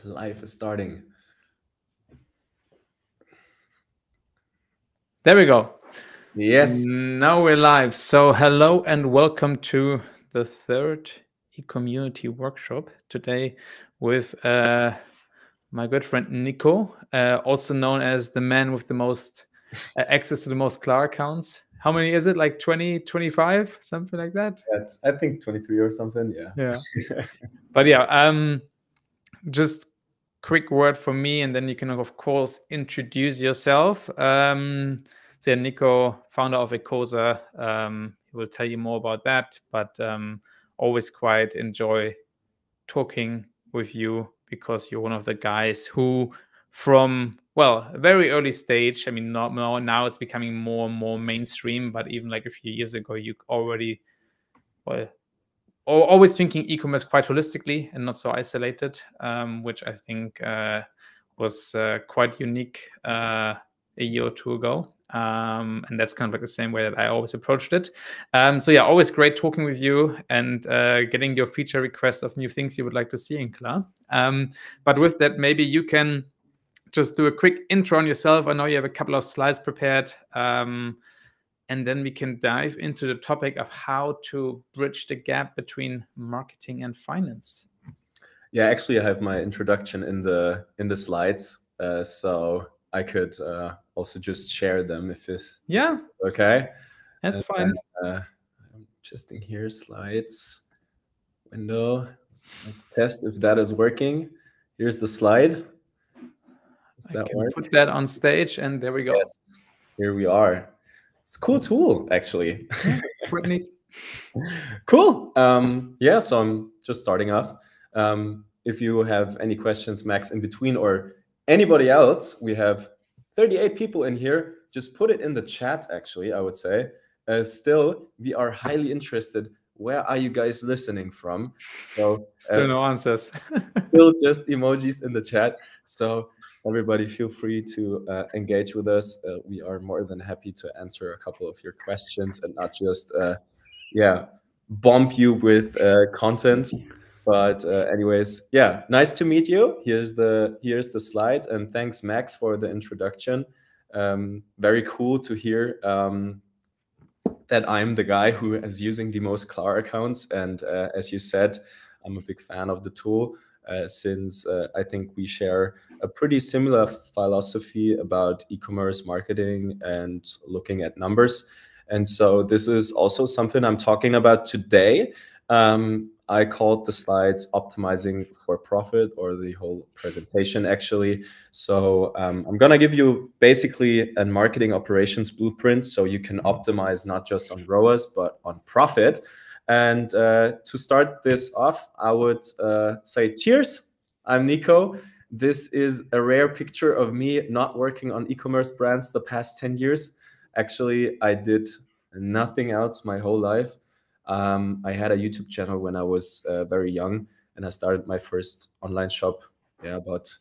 live is starting. There we go. Yes. Now we're live. So hello and welcome to the third e-community workshop today with my good friend Nico, also known as the man with the most access to the most Klar accounts. How many is it? Like 20, 25, something like that? That's, I think 23 or something. Yeah. But yeah, just quick word from me, and then you can of course introduce yourself. So yeah, Nico, founder of ECOZA, he will tell you more about that, but always quite enjoy talking with you because you're one of the guys who from, well, a very early stage, I mean, now it's becoming more and more mainstream, but even like a few years ago, you already, well, always thinking e-commerce quite holistically and not so isolated, which I think was quite unique a year or two ago. And that's kind of like the same way that I always approached it. So yeah, always great talking with you and getting your feature requests of new things you would like to see in Klar. But with that, maybe you can just do a quick intro on yourself. I know you have a couple of slides prepared. And then we can dive into the topic of how to bridge the gap between marketing and finance. Yeah, actually, I have my introduction in the slides, so I could also just share them if it's okay. That's fine. I'm just in here, slides window. Let's test if that is working. Here's the slide. Does that work? Put that on stage, and there we go. Yes, here we are. It's a cool tool, actually. Quite neat. Cool. Yeah, so I'm just starting off. If you have any questions, Max, in between, or anybody else, we have 38 people in here. Just put it in the chat, actually, I would say. Still, we are highly interested. Where are you guys listening from? So still no answers. Still just emojis in the chat. So everybody feel free to engage with us. We are more than happy to answer a couple of your questions and not just, bomb you with content. But anyways, yeah, nice to meet you. Here's the slide, and thanks, Max, for the introduction. Very cool to hear that I'm the guy who is using the most Klar accounts. And as you said, I'm a big fan of the tool. Since I think we share a pretty similar philosophy about e-commerce marketing and looking at numbers. And so this is also something I'm talking about today. I called the slides optimizing for profit, or the whole presentation, actually. So I'm going to give you basically a marketing operations blueprint so you can optimize not just on ROAS, but on profit. And to start this off, I would say cheers. I'm Nico. This is a rare picture of me not working on e-commerce brands the past 10 years. Actually, I did nothing else my whole life. I had a YouTube channel when I was very young, and I started my first online shop about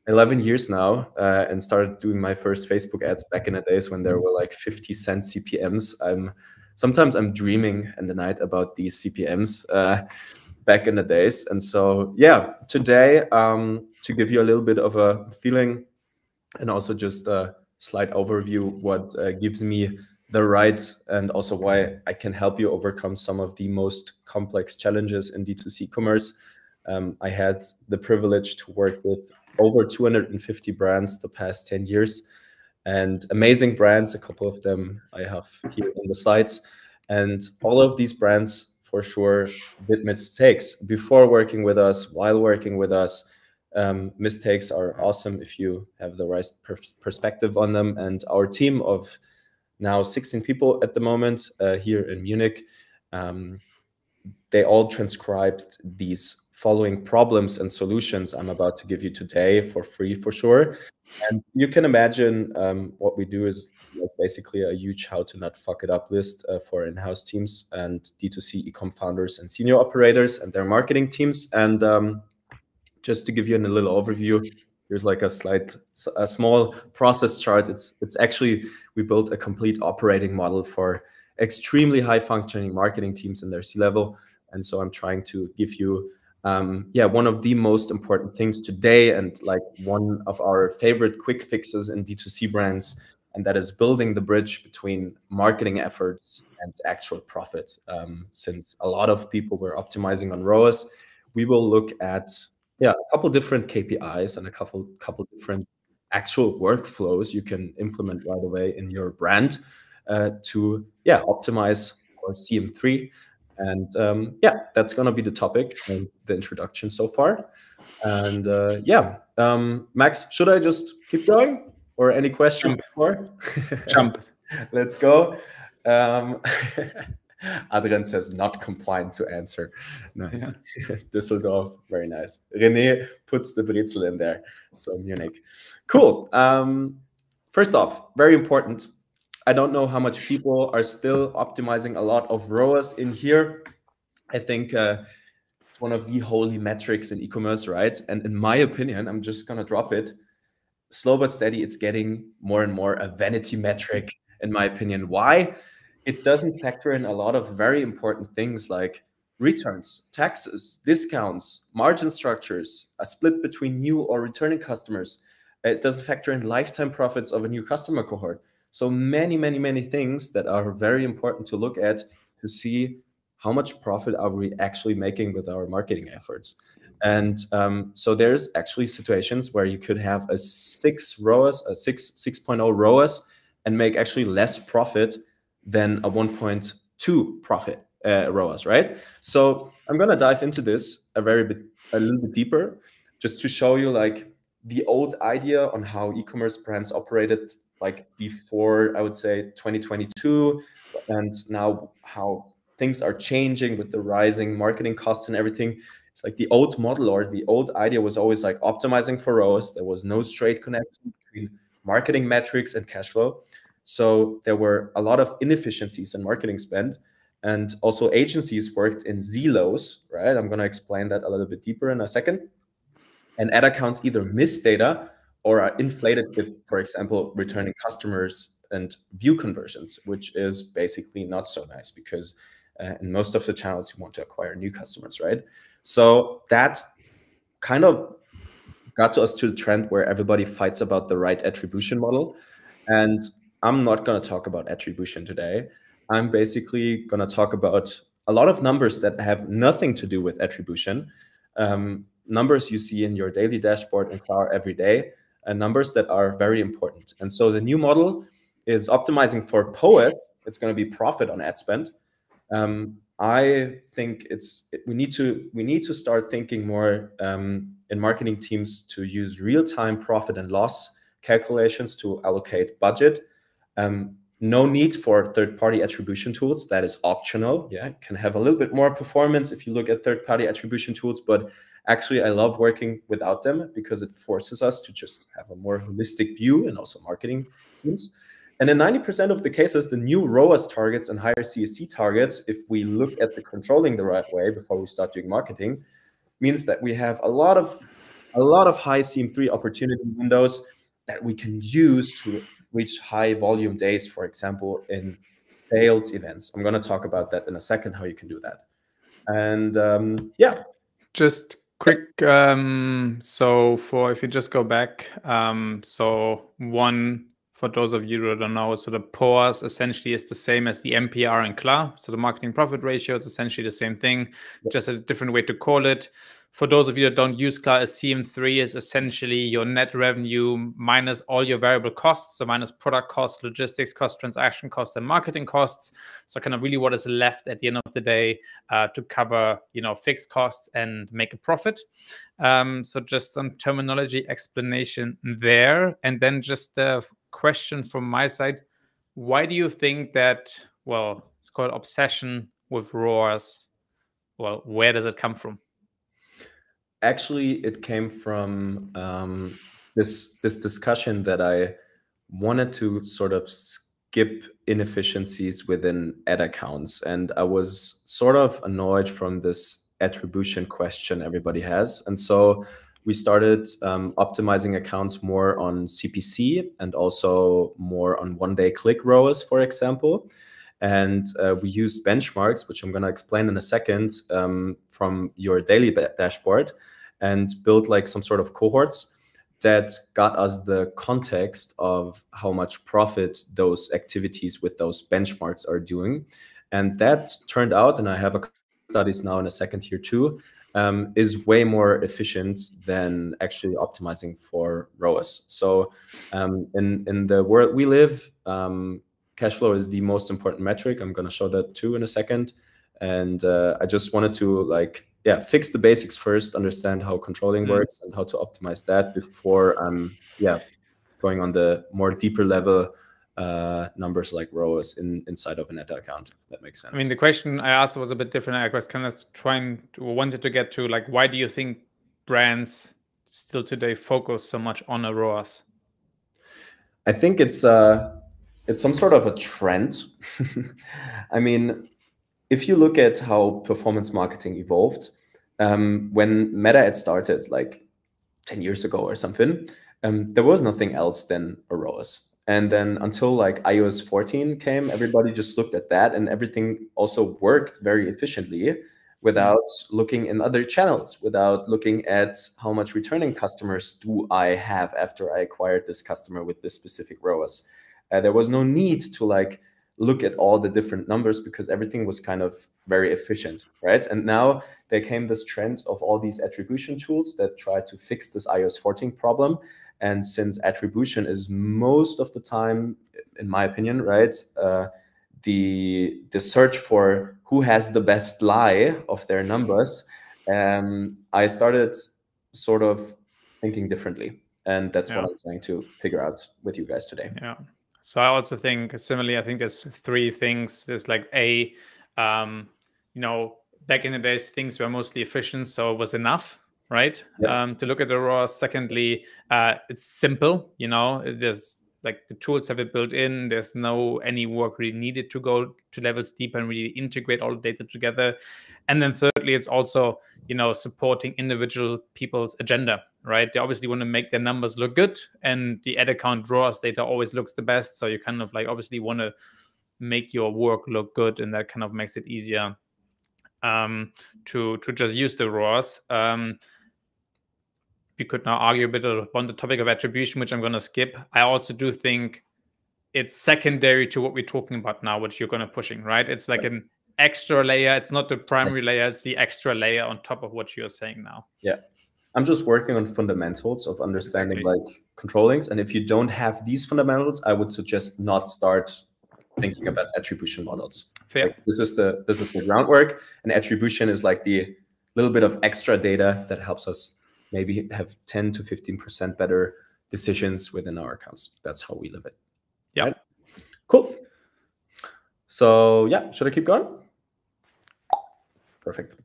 11 years now, and started doing my first Facebook ads back in the days when there were like 50-cent CPMs. Sometimes I'm dreaming in the night about these CPMs back in the days. And so, yeah, today, to give you a little bit of a feeling and also just a slight overview, what gives me the right, and also why I can help you overcome some of the most complex challenges in D2C commerce. I had the privilege to work with over 250 brands the past 10 years. And amazing brands, a couple of them I have here in the slides. And all of these brands, for sure, did mistakes before working with us, while working with us. Mistakes are awesome if you have the right perspective on them. And our team of now 16 people at the moment here in Munich, they all transcribed these following problems and solutions I'm about to give you today for free, for sure. And you can imagine what we do is basically a huge how to not fuck it up list for in-house teams and D2C e-com founders and senior operators and their marketing teams. And just to give you a little overview, here's like a small process chart. It's actually, we built a complete operating model for extremely high functioning marketing teams in their C-level. And so I'm trying to give you yeah, one of the most important things today, and like one of our favorite quick fixes in D2C brands, and that is building the bridge between marketing efforts and actual profit. Since a lot of people were optimizing on ROAS, we will look at a couple different KPIs and a couple different actual workflows you can implement right away in your brand to optimize for CM3. And that's going to be the topic and the introduction so far. And Max, should I just keep going, or any questions before? Jump. Let's go. Adrian says not compliant to answer. Nice. Yeah. Düsseldorf, very nice. René puts the Brezel in there. So Munich. Cool. First off, very important. I don't know how much people are still optimizing a lot of ROAS in here. I think it's one of the holy metrics in e-commerce, right? And in my opinion, I'm just going to drop it. Slow but steady, it's getting more and more a vanity metric, in my opinion. Why? It doesn't factor in a lot of very important things like returns, taxes, discounts, margin structures, a split between new or returning customers. It doesn't factor in lifetime profits of a new customer cohort. So many things that are very important to look at to see how much profit are we actually making with our marketing efforts. And so there's actually situations where you could have a 6 ROAS, a 6.0 ROAS, and make actually less profit than a 1.2 profit ROAS, right? So I'm gonna dive into this a little bit deeper, just to show you like the old idea on how e-commerce brands operated like before, I would say 2022, and now how things are changing with the rising marketing costs and everything. It's like the old model or the old idea was always like optimizing for ROAS. There was no straight connection between marketing metrics and cash flow. So there were a lot of inefficiencies in marketing spend, and also agencies worked in silos, right? I'm going to explain that a little bit deeper in a second. And ad accounts either miss data or are inflated with, for example, returning customers and view conversions, which is basically not so nice because in most of the channels you want to acquire new customers, right? So that kind of got to us to the trend where everybody fights about the right attribution model. And I'm not going to talk about attribution today. I'm basically going to talk about a lot of numbers that have nothing to do with attribution. Numbers you see in your daily dashboard in Klar every day, and numbers that are very important. And so the new model is optimizing for POAS. It's going to be profit on ad spend. I think we need to start thinking more in marketing teams to use real-time profit and loss calculations to allocate budget. No need for third-party attribution tools. That is optional. Yeah, it can have a little bit more performance if you look at third-party attribution tools, but actually I love working without them because it forces us to just have a more holistic view, and also marketing teams. And in 90% of the cases, the new ROAS targets and higher CAC targets, if we look at the controlling the right way before we start doing marketing, means that we have a lot of high CM3 opportunity windows that we can use to reach high volume days, for example, in sales events. I'm going to talk about that in a second, how you can do that. And just quick. So if you just go back, for those of you who don't know, so the POAS essentially is the same as the MPR in Klar. So the marketing profit ratio is essentially the same thing, just a different way to call it. For those of you that don't use Klar, a CM3 is essentially your net revenue minus all your variable costs, so minus product costs, logistics costs, transaction costs, and marketing costs. So kind of really what is left at the end of the day to cover, fixed costs and make a profit. So just some terminology explanation there. And then just a question from my side. Why do you think that, it's called obsession with ROAS? Well, where does it come from? Actually, it came from this discussion that I wanted to sort of skip inefficiencies within ad accounts. And I was sort of annoyed from this attribution question everybody has. And so we started optimizing accounts more on CPC and also more on one-day click ROAS, for example. And we used benchmarks, which I'm going to explain in a second, from your daily dashboard, and built like some sort of cohorts that got us the context of how much profit those activities with those benchmarks are doing. And that turned out, and I have a studies now in a second here too, is way more efficient than actually optimizing for ROAS. So in the world we live, cash flow is the most important metric. I'm going to show that too in a second. And I just wanted to like, yeah, fix the basics first, understand how controlling works and how to optimize that before going on the more deeper level numbers like ROAS inside of an ad account, if that makes sense. I mean, the question I asked was a bit different. I was kind of wanted to get to like, why do you think brands still today focus so much on a ROAS? I think it's some sort of a trend. I mean, if you look at how performance marketing evolved, when Meta had started like 10 years ago or something, there was nothing else than a ROAS. And then until like iOS 14 came, everybody just looked at that, and everything also worked very efficiently without looking in other channels, without looking at how much returning customers do I have after I acquired this customer with this specific ROAS. There was no need to like look at all the different numbers because everything was kind of very efficient, right? And now there came this trend of all these attribution tools that try to fix this iOS 14 problem. And since attribution is most of the time, in my opinion, right, the search for who has the best lie of their numbers, I started sort of thinking differently. And that's what I'm trying to figure out with you guys today. Yeah. So I also think similarly, I think there's three things. There's like you know, back in the days, things were mostly efficient, so it was enough, right? To look at the ROAS. Secondly, it's simple, you know, there's like the tools have it built in. There's no any work really needed to go to levels deeper and really integrate all the data together. And then thirdly, it's also, you know, supporting individual people's agenda, right? They obviously want to make their numbers look good, and the ad account ROAS data always looks the best. So you kind of like obviously want to make your work look good, and that kind of makes it easier to just use the ROAS. We could now argue a bit on the topic of attribution, which I'm going to skip. I also do think it's secondary to what we're talking about now, which you're going to pushing, right? It's like an extra layer. It's not the primary layer. It's the extra layer on top of what you're saying now. Yeah. I'm just working on fundamentals of understanding like controllings. And if you don't have these fundamentals, I would suggest not start thinking about attribution models. Fair. Like, this is the groundwork, and attribution is like the little bit of extra data that helps us maybe have 10 to 15% better decisions within our accounts. That's how we live it. Yeah. Right? Cool. So yeah, should I keep going? Perfect.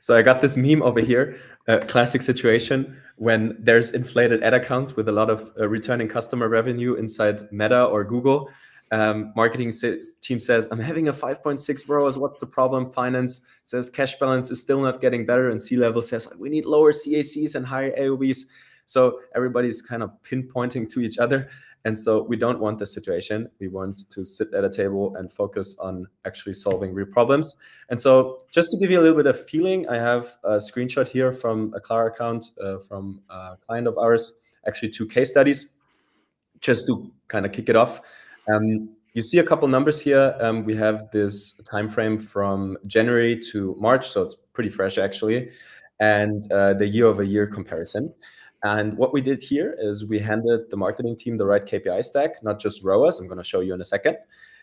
So I got this meme over here, a classic situation when there's inflated ad accounts with a lot of returning customer revenue inside Meta or Google. Marketing team says, I'm having a 5.6 ROAS. What's the problem? Finance says cash balance is still not getting better. And C-level says we need lower CACs and higher AOVs. So everybody's kind of pinpointing to each other. And so we don't want this situation. We want to sit at a table and focus on actually solving real problems. And so just to give you a little bit of feeling, I have a screenshot here from a Klar account from a client of ours, actually 2 case studies, just to kind of kick it off. You see a couple numbers here. We have this time frame from January to March, so it's pretty fresh actually, and the year-over-year comparison. And what we did here is we handed the marketing team the right KPI stack, not just ROAS. I'm going to show you in a second.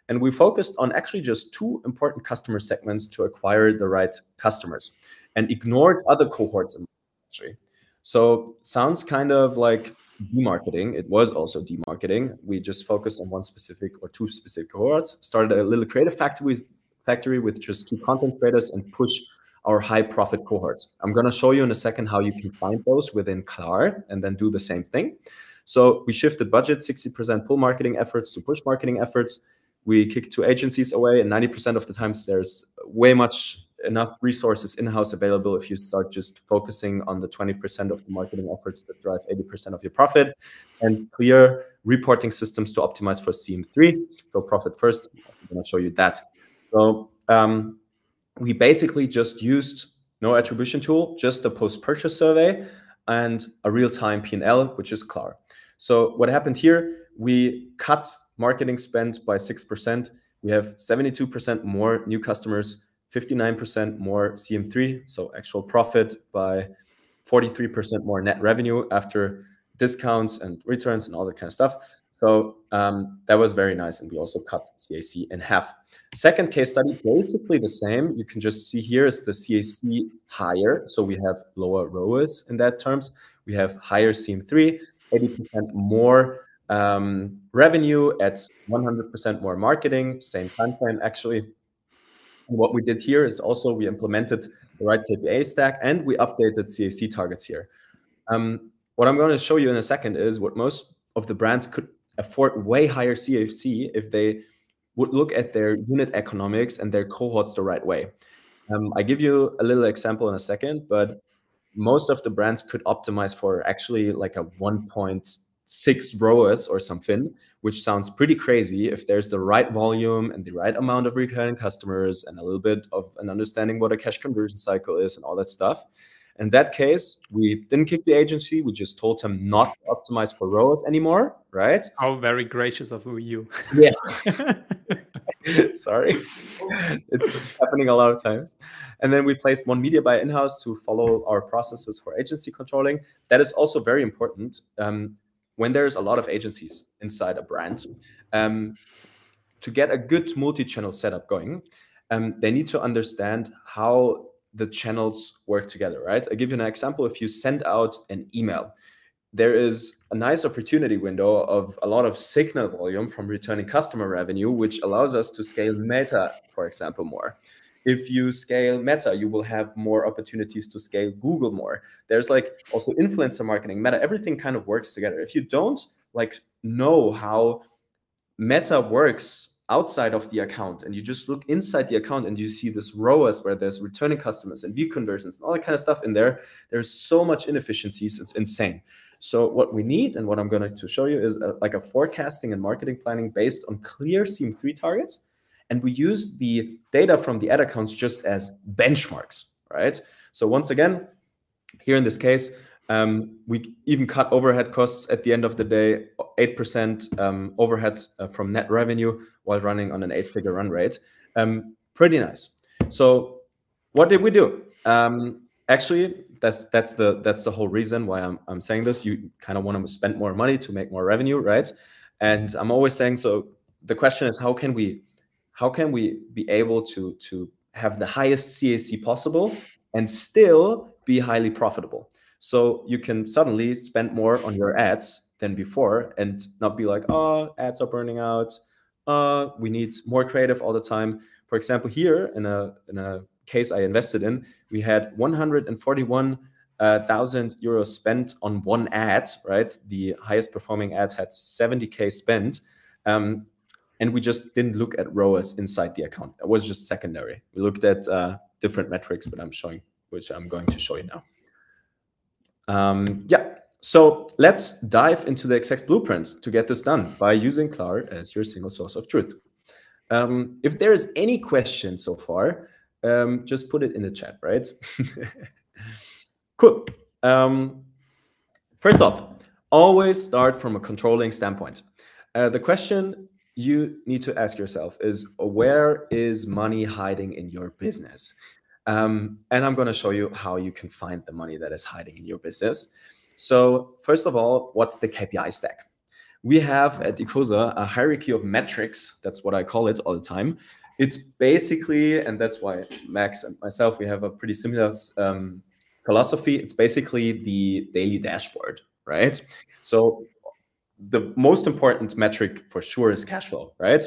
And we focused on actually just 2 important customer segments to acquire the right customers, and ignored other cohorts in the industry. So sounds kind of like demarketing. It was also demarketing. We just focused on 1 specific or 2 specific cohorts, started a little creative factory with just 2 content creators, and push our high profit cohorts. I'm going to show you in a second how you can find those within Klar and then do the same thing. So we shifted budget, 60% pull marketing efforts to push marketing efforts. We kicked 2 agencies away, and 90% of the times there's way much enough resources in-house available if you start just focusing on the 20% of the marketing efforts that drive 80% of your profit, and clear reporting systems to optimize for CM3. So profit first, I'm going to show you that. So we basically just used no attribution tool, just a post-purchase survey and a real-time P&L, which is Klar. So what happened here, we cut marketing spend by 6%. We have 72% more new customers, 59% more CM3, so actual profit, by 43% more net revenue after discounts and returns and all that kind of stuff. So that was very nice. And we also cut CAC in half. Second case study, basically the same. You can just see here is the CAC higher. So we have lower ROAS in that terms. We have higher CM3, 80% more revenue at 100% more marketing, same time frame actually. And what we did here is also we implemented the right KPI stack and we updated CAC targets here. What I'm going to show you in a second is what most of the brands could afford way higher CAC if they would look at their unit economics and their cohorts the right way. I give you a little example in a second, but most of the brands could optimize for actually like a 1.6 ROAS or something, which sounds pretty crazy if there's the right volume and the right amount of recurring customers and a little bit of an understanding what a cash conversion cycle is and all that stuff. In that case, we didn't kick the agency. We just told them not to optimize for ROAS anymore, right? How very gracious of you. Yeah. Sorry. It's happening a lot of times. And then we placed one media buyer in-house to follow our processes for agency controlling. That is also very important. When there's a lot of agencies inside a brand, to get a good multi-channel setup going, they need to understand how the channels work together, right? I'll give you an example. If you send out an email, there is a nice opportunity window of a lot of signal volume from returning customer revenue, which allows us to scale Meta, for example, more. If you scale Meta, you will have more opportunities to scale Google more. There's like also influencer marketing, Meta, everything kind of works together. If you don't like know how Meta works outside of the account and you just look inside the account and you see this ROAS where there's returning customers and view conversions and all that kind of stuff in there, there's so much inefficiencies, it's insane. So what we need and what I'm going to show you is like a forecasting and marketing planning based on clear CM3 targets. And we use the data from the ad accounts just as benchmarks, right? So once again, here in this case, we even cut overhead costs at the end of the day, 8% overhead from net revenue while running on an 8-figure run rate. Pretty nice. So what did we do? Actually, that's the whole reason why I'm saying this. You kind of want to spend more money to make more revenue, right? And I'm always saying, so the question is, how can we be able to have the highest CAC possible and still be highly profitable? So you can suddenly spend more on your ads than before and not be like, oh, ads are burning out. We need more creative all the time. For example, here in a case I invested in, we had 141,000 euros spent on one ad, right? The highest performing ad had 70K spent. And we just didn't look at ROAS inside the account. It was just secondary. We looked at different metrics, but which I'm going to show you now. Yeah, so let's dive into the exact blueprint to get this done by using Klar as your single source of truth. If there is any question so far, just put it in the chat, right? Cool. First off, always start from a controlling standpoint. The question you need to ask yourself is, where is money hiding in your business? And I'm going to show you how you can find the money that is hiding in your business. So first of all, what's the KPI stack? We have at ECOZA a hierarchy of metrics. That's what I call it all the time. It's basically, and that's why Max and myself, we have a pretty similar philosophy. It's basically the daily dashboard, right? So the most important metric for sure is cash flow, right?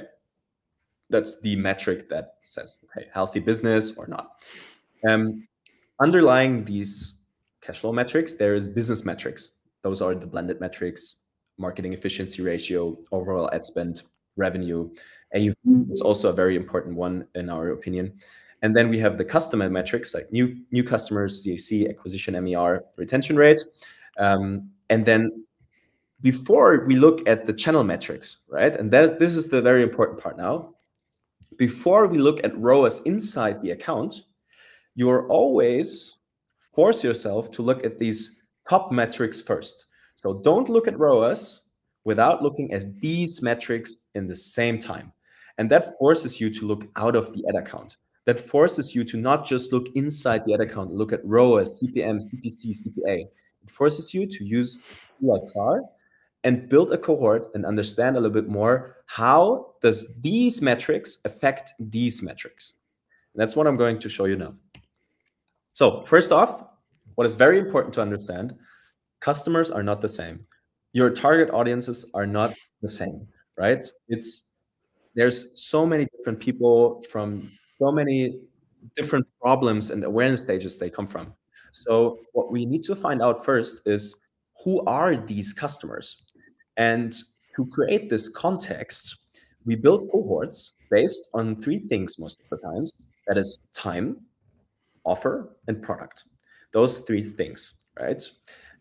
That's the metric that says, hey, healthy business or not. Underlying these cash flow metrics, there is business metrics. Those are the blended metrics, marketing efficiency ratio, overall ad spend, revenue. AUV is also a very important one in our opinion. And then we have the customer metrics like new customers, CAC, acquisition, MER, retention rate. And then before we look at the channel metrics, right? And this is the very important part now. Before we look at ROAS inside the account, you're always force yourself to look at these top metrics first. So don't look at ROAS without looking at these metrics in the same time. And that forces you to look out of the ad account. That forces you to not just look inside the ad account, look at ROAS, CPM, CPC, CPA. It forces you to use like Klar and build a cohort and understand a little bit more how does these metrics affect these metrics. And that's what I'm going to show you now. So first off, what is very important to understand, customers are not the same. Your target audiences are not the same, right? There's so many different people from so many different problems and awareness stages they come from. So what we need to find out first is who are these customers? And to create this context, we build cohorts based on 3 things most of the times. That is time, offer, and product. Those 3 things, right?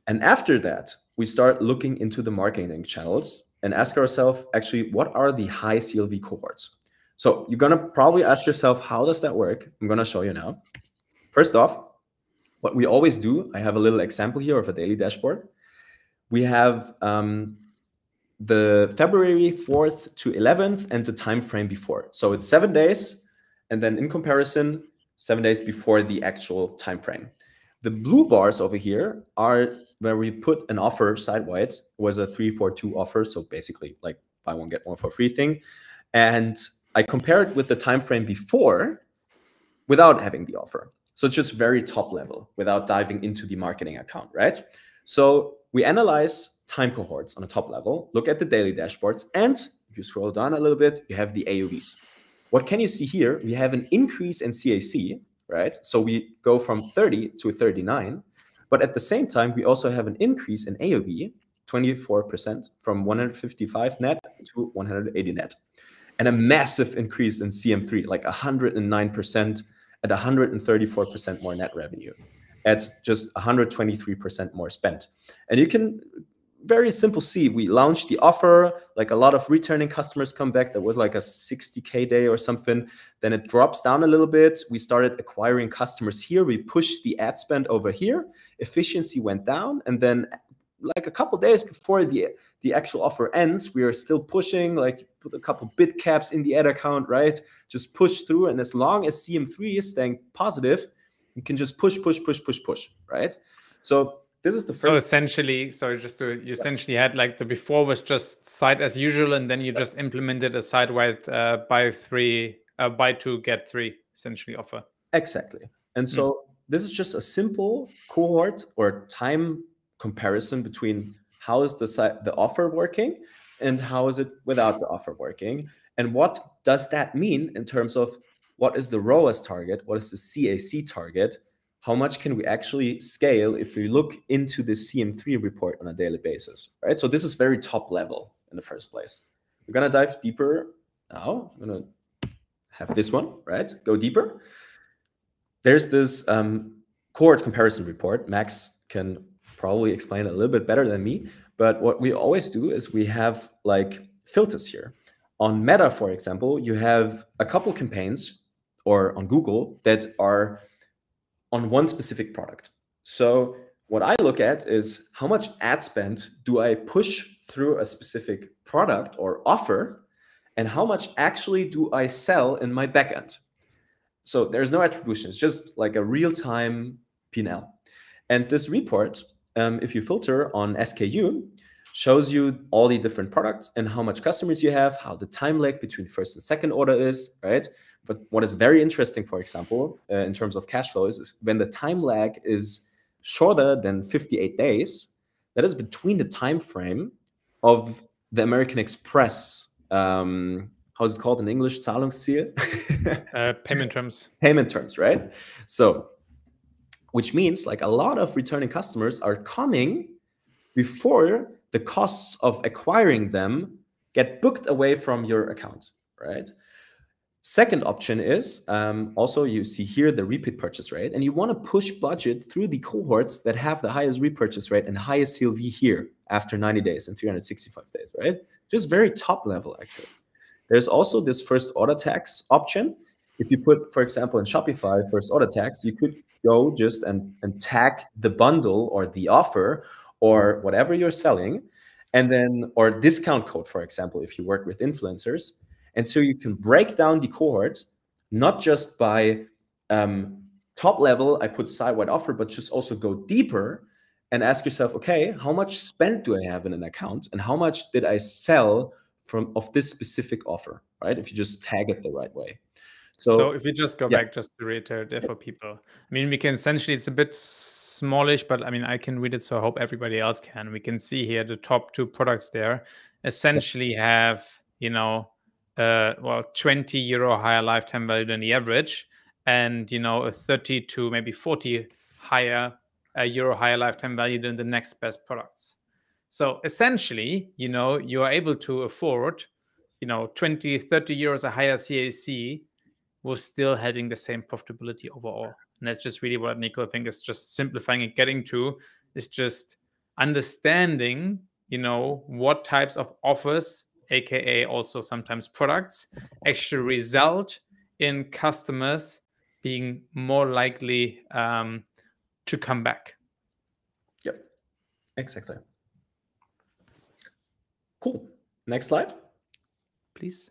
And after that, we start looking into the marketing channels and ask ourselves, actually, what are the high CLV cohorts? So you're going to probably ask yourself, how does that work? I'm going to show you now. First off, what we always do, I have a little example here of a daily dashboard. We have the February 4th to 11th and the time frame before. So it's 7 days, and then in comparison, 7 days before the actual time frame. The blue bars over here are where we put an offer sideways. It was a 3-for-2 offer, so basically like buy one get one for free thing. And I compare it with the time frame before without having the offer. So it's just very top level without diving into the marketing account, right? So we analyze time cohorts on a top level, look at the daily dashboards, and if you scroll down a little bit, you have the AOVs. What can you see here? We have an increase in CAC, right? So we go from 30 to 39, but at the same time, we also have an increase in AOV, 24% from 155 net to 180 net, and a massive increase in CM3, like 109% at 134% more net revenue, at just 123% more spent. And you can very simple see, we launched the offer, like a lot of returning customers come back. That was like a 60K day or something. Then it drops down a little bit. We started acquiring customers here. We pushed the ad spend over here. Efficiency went down. And then like a couple days before the actual offer ends, we are still pushing, like put a couple bid caps in the ad account, right? Just push through. And as long as CM3 is staying positive, you can just push, right? So this is the first. So essentially, sorry, you essentially had like the before was just site as usual, and then you just implemented a site-wide buy 2 get 3 essentially offer. Exactly. And so this is just a simple cohort or time comparison between how is the offer working and how is it without the offer working, and what does that mean in terms of what is the ROAS target, what is the CAC target. How much can we actually scale if we look into the CM3 report on a daily basis, right? So this is very top level in the first place. We're going to dive deeper now. I'm going to have this one, right? Go deeper. There's this cohort comparison report. Max can probably explain it a little bit better than me. But what we always do is we have like filters here. On Meta, for example, you have a couple campaigns, or on Google, that are on one specific product. So what I look at is how much ad spend do I push through a specific product or offer, and how much actually do I sell in my backend. So there's no attribution. It's just like a real-time P&L. And this report, if you filter on SKU, shows you all the different products and how much customers you have, how the time lag between first and second order is, right? But what is very interesting, for example, in terms of cash flows, is when the time lag is shorter than 58 days, that is between the time frame of the American Express, how is it called in English? Zahlungsziel? Payment terms. Payment terms, right? So, which means like a lot of returning customers are coming before the costs of acquiring them get booked away from your account, right? Second option is also you see here the repeat purchase rate, and you want to push budget through the cohorts that have the highest repurchase rate and highest CLV here after 90 days and 365 days, right? Just very top level, actually. There's also this first order tax option. If you put, for example, in Shopify, first order tax, you could go just and tag the bundle or the offer or whatever you're selling, and then, or discount code, for example, if you work with influencers. And so you can break down the cohort, not just by top level, I put site-wide offer, but just also go deeper and ask yourself, okay, how much spend do I have in an account? And how much did I sell of this specific offer, right? If you just tag it the right way. So if you just go back, just to reiterate there for people, I mean, we can essentially, it's a bit smallish, but I mean, I can read it, so I hope everybody else can. We can see here the top two products there essentially have, you know, well, 20 euro higher lifetime value than the average, and, you know, a 30 to maybe 40 euro higher lifetime value than the next best products. So essentially, you know, you are able to afford, you know, 20, 30 euros a higher CAC while still having the same profitability overall. And that's just really what Nico, I think, is just simplifying and getting to, is just understanding, you know, what types of offers, aka also sometimes products, actually result in customers being more likely to come back. Yep, exactly. Cool. Next slide, please.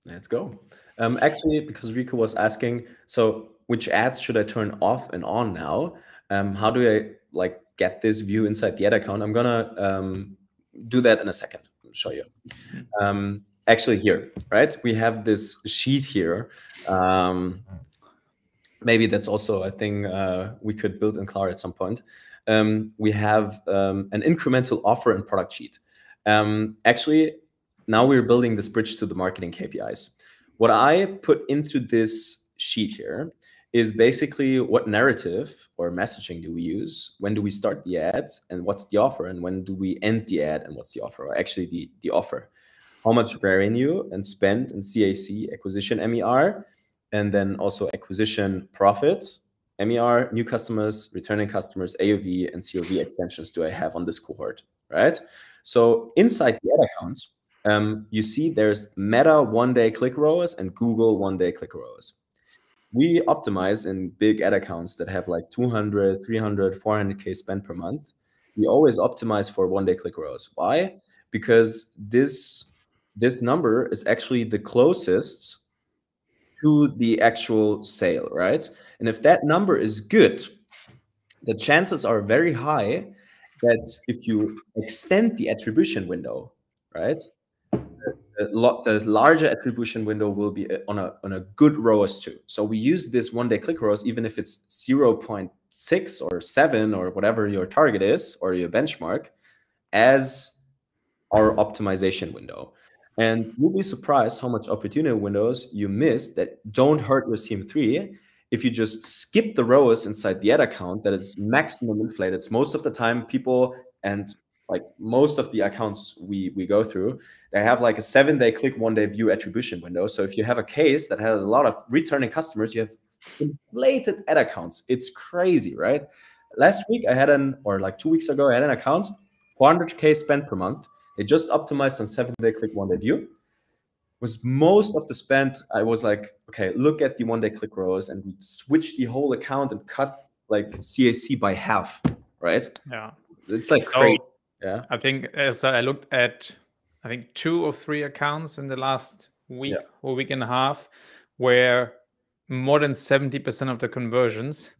Let's go. Actually, because Rico was asking, so which ads should I turn off and on now? How do I like get this view inside the ad account? I'm gonna do that in a second. I'll show you. Actually, here, right? We have this sheet here. Maybe that's also a thing we could build in Klar at some point. We have an incremental offer and product sheet. Actually, now we're building this bridge to the marketing KPIs. What I put into this sheet here is basically what narrative or messaging do we use, when do we start the ads, and what's the offer, and when do we end the ad, and what's the offer, or actually the offer. How much revenue and spend and CAC, acquisition MER, and then also acquisition profit, MER, new customers, returning customers, AOV, and CLV extensions do I have on this cohort, right? So inside the ad accounts, you see there's Meta one-day click ROAS and Google one-day click ROAS. We optimize in big ad accounts that have like 200, 300, 400K spend per month. We always optimize for one-day click ROAS. Why? Because this number is actually the closest to the actual sale, right? And if that number is good, the chances are very high that if you extend the attribution window, right, the larger attribution window will be on a good ROAS too. So we use this one-day click ROAS, even if it's 0.6 or 7 or whatever your target is or your benchmark, as our optimization window. And you'll be surprised how much opportunity windows you miss that don't hurt your CM3 if you just skip the ROAS inside the ad account that is maximum inflated. It's most of the time people, and like most of the accounts we go through, they have like a 7-day click, 1-day view attribution window. So if you have a case that has a lot of returning customers, you have inflated ad accounts. It's crazy, right? Last week I had or like 2 weeks ago, I had an account, 400K spend per month. They just optimized on 7-day click, 1-day view. Was most of the spend, I was like, okay, look at the 1-day click ROAS, and we switched the whole account and cut like CAC by half, right? Yeah. It's like crazy. Yeah. I think as I looked at, I think 2 or 3 accounts in the last week or week and a half, where more than 70% of the conversions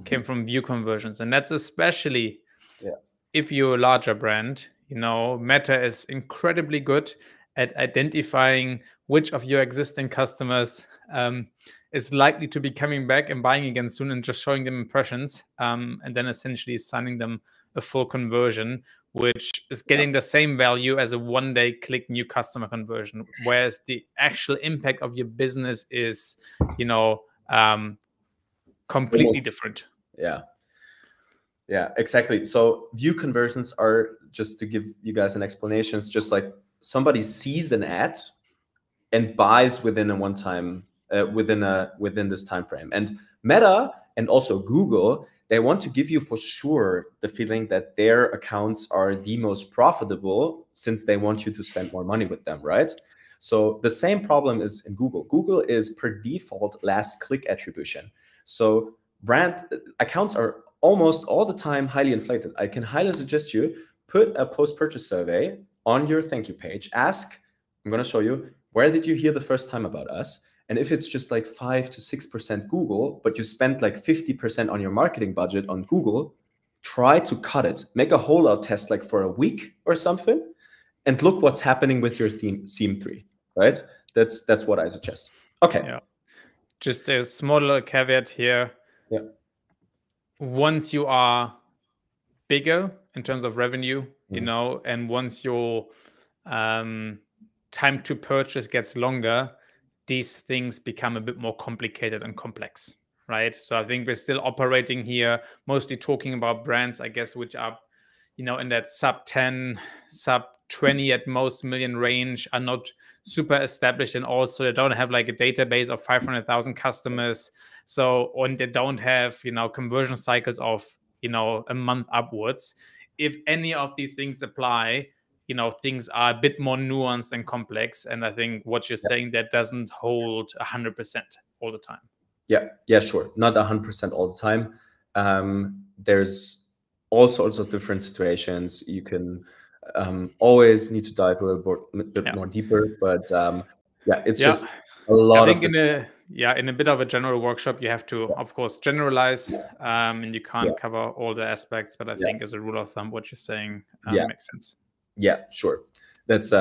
came from view conversions. And that's especially if you're a larger brand. You know, Meta is incredibly good at identifying which of your existing customers is likely to be coming back and buying again soon, and just showing them impressions, and then essentially assigning them a full conversion, which is getting the same value as a 1-day click new customer conversion, whereas the actual impact of your business is, you know, completely different. Yeah, exactly. So view conversions are, just to give you guys an explanation, it's just like somebody sees an ad and buys within a one-time within this time frame. And Meta and also Google, they want to give you for sure the feeling that their accounts are the most profitable, since they want you to spend more money with them, right? So the same problem is in Google. Google is per default last click attribution. So brand accounts are almost all the time highly inflated. I can highly suggest you put a post-purchase survey on your thank you page. Ask, I'm going to show you, where did you hear the first time about us? And if it's just like 5 to 6% Google, but you spent like 50% on your marketing budget on Google, try to cut it. Make a holdout test like for a week or something, and look what's happening with your theme 3, right? That's what I suggest. Okay. Yeah. Just a small little caveat here. Yeah. Once you are bigger in terms of revenue, you know, and once your time to purchase gets longer, these things become a bit more complicated and complex, right? So I think we're still operating here, mostly talking about brands, I guess, which are, you know, in that sub 10, sub 20 at most million range, are not super established, and also they don't have like a database of 500,000 customers. So, and they don't have, you know, conversion cycles of, you know, a month upwards. If any of these things apply, you know, things are a bit more nuanced and complex. And I think what you're saying, that doesn't hold 100% all the time. Yeah, sure. Not 100% all the time. There's all sorts of different situations. You can always need to dive a little bit more deeper, but yeah, it's just a lot I think in a bit of a general workshop, you have to, of course, generalize, and you can't cover all the aspects. But I think as a rule of thumb, what you're saying makes sense. Yeah, sure. That's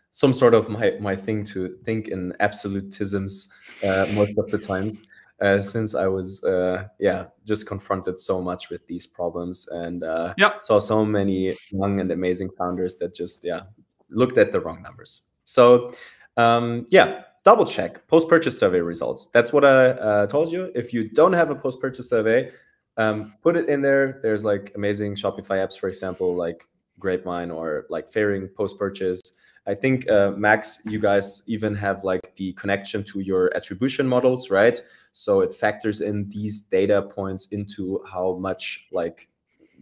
some sort of my thing, to think in absolutisms most of the times, since I was just confronted so much with these problems, and saw so many young and amazing founders that just looked at the wrong numbers. So double check post-purchase survey results. That's what I told you. If you don't have a post-purchase survey, put it in there. There's like amazing Shopify apps, for example, like Grapevine or like Fairing post-purchase. I think Max, you guys even have like the connection to your attribution models, right? So it factors in these data points into how much like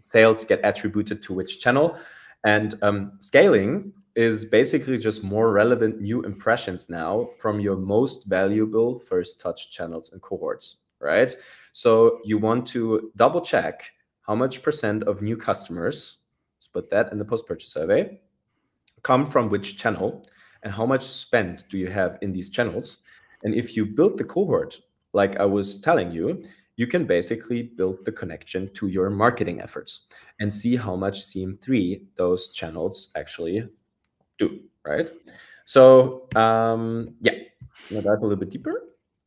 sales get attributed to which channel. And scaling is basically just more relevant new impressions now from your most valuable first touch channels and cohorts, right? So you want to double check how much % of new customers, let's put that in the post-purchase survey, come from which channel, and how much spend do you have in these channels. And if you build the cohort, like I was telling you, you can basically build the connection to your marketing efforts and see how much CM3 those channels actually do, right? So I'm gonna dive a little bit deeper.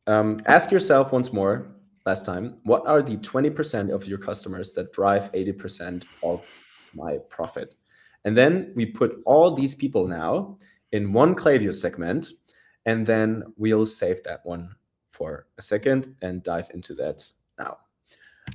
Ask yourself once more, last time, what are the 20% of your customers that drive 80% of my profit? And then we put all these people now in one Klaviyo segment, and then we'll save that one for a second and dive into that now.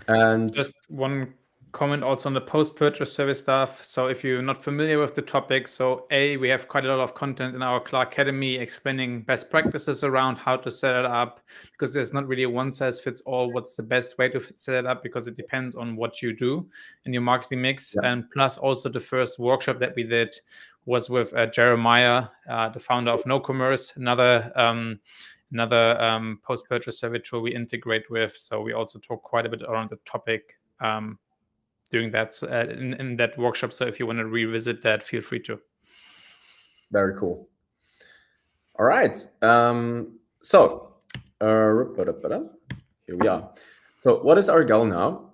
And just one comment also on the post-purchase service stuff. So if you're not familiar with the topic, so we have quite a lot of content in our Klar Academy explaining best practices around how to set it up, because there's not really a one size fits all what's the best way to set it up, because it depends on what you do in your marketing mix. And plus also the first workshop that we did was with Jeremiah, the founder of NoCommerce, another post-purchase survey tool we integrate with. So we also talk quite a bit around the topic during that in that workshop. So if you want to revisit that, feel free to. Very cool. All right. So here we are. So what is our goal now?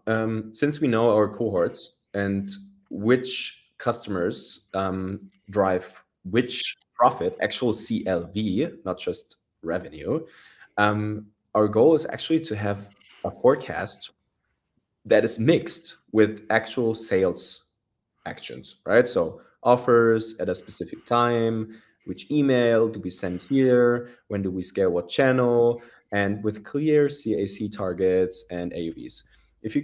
Since we know our cohorts and which customers drive which profit, actual CLV, not just revenue, our goal is actually to have a forecast that is mixed with actual sales actions, right? So offers at a specific time, which email do we send here, when do we scale what channel, and with clear CAC targets and AUVs. If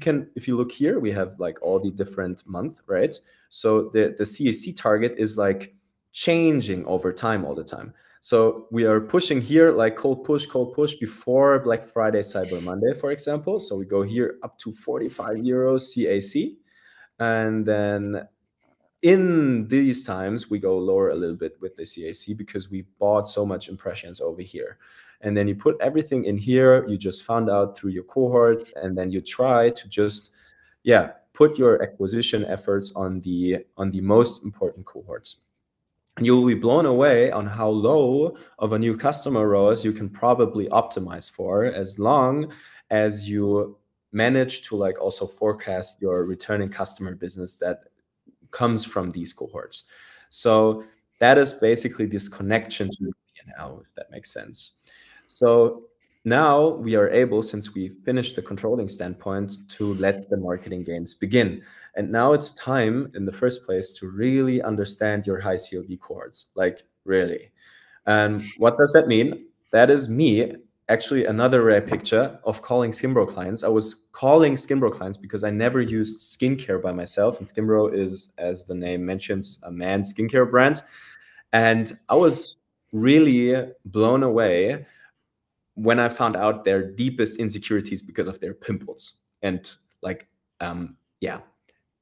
you look here, we have like all the different month, right? So the CAC target is like changing over time all the time. So we are pushing here like cold push before Black Friday, Cyber Monday, for example. So we go here up to 45 euros CAC. And then in these times, we go lower a little bit with the CAC because we bought so much impressions over here. And then you put everything in here, you just found out through your cohorts, and then you try to just, yeah, put your acquisition efforts on the most important cohorts. And you will be blown away on how low of a new customer ROAS you can probably optimize for, as long as you manage to like also forecast your returning customer business that comes from these cohorts. So that is basically this connection to the P&L, if that makes sense. So now we are able, since we finished the controlling standpoint, to let the marketing games begin. And now it's time in the first place to really understand your high CLV cohorts, like really. And what does that mean? That is me. Actually, another rare picture of calling Skimbro clients. I was calling Skimbro clients because I never used skincare by myself. And Skimbro is, as the name mentions, a man's skincare brand. And I was really blown away when I found out their deepest insecurities because of their pimples and like, yeah,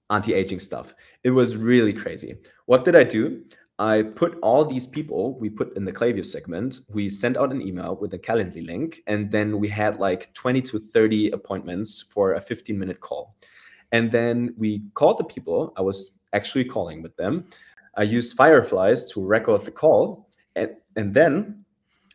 anti-aging stuff. It was really crazy. What did I do? I put all these people we put in the Klaviyo segment. We sent out an email with a Calendly link, and then we had like 20 to 30 appointments for a 15-minute call. And then we called the people. I was actually calling with them. I used Fireflies to record the call. And then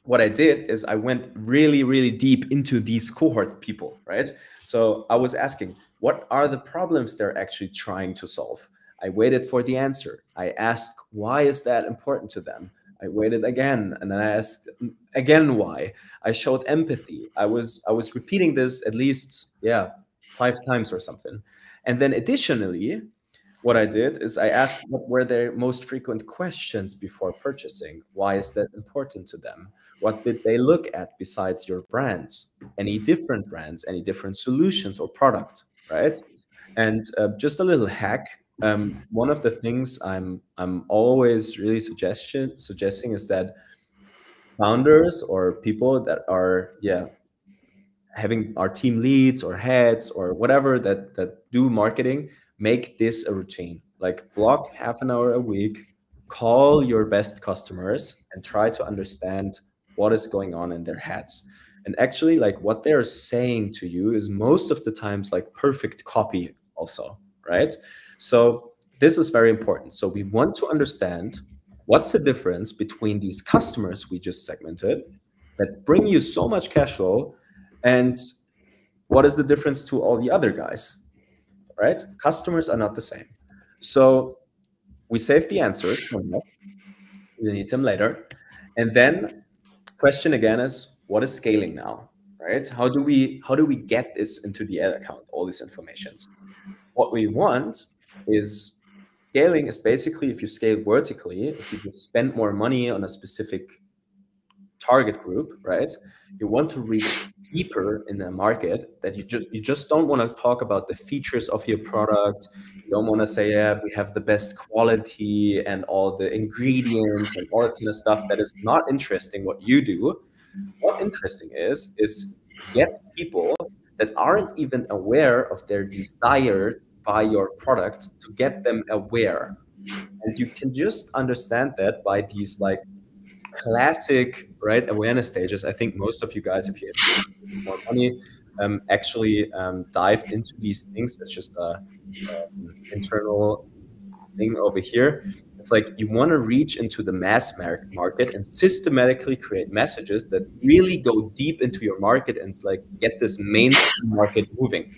what I did is I went really, really deep into these cohort people, right? So I was asking, what are the problems they're actually trying to solve? I waited for the answer. I asked, why is that important to them? I waited again, and then I asked again why. I showed empathy. I was repeating this at least, 5 times or something. And then additionally, what I did is I asked what were their most frequent questions before purchasing. Why is that important to them? What did they look at besides your brands? Any different brands, any different solutions or product, right? And just a little hack. One of the things I'm always really suggesting is that founders or people that are having our team leads or heads or whatever that do marketing, make this a routine. Like block half an hour a week, call your best customers and try to understand what is going on in their heads. And actually, like what they're saying to you is most of the times like perfect copy also, right? So this is very important. So we want to understand what's the difference between these customers we just segmented that bring you so much cash flow, and what is the difference to all the other guys, right? Customers are not the same. So we save the answers. We need them later. And then question again is, what is scaling now, right? How do we get this into the ad account, all these informations? What we want is scaling is basically if you scale vertically, if you just spend more money on a specific target group, right? You want to reach deeper in the market, that you just don't want to talk about the features of your product. You don't want to say, yeah, we have the best quality and all the ingredients and all that kind of stuff. That is not interesting what you do. What interesting is get people that aren't even aware of their desire to buy your product, to get them aware. And you can just understand that by these like classic, right, awareness stages. I think most of you guys, if you have more money, actually dived into these things. That's just a internal thing over here. It's like you want to reach into the mass market and systematically create messages that really go deep into your market and like get this mainstream market moving.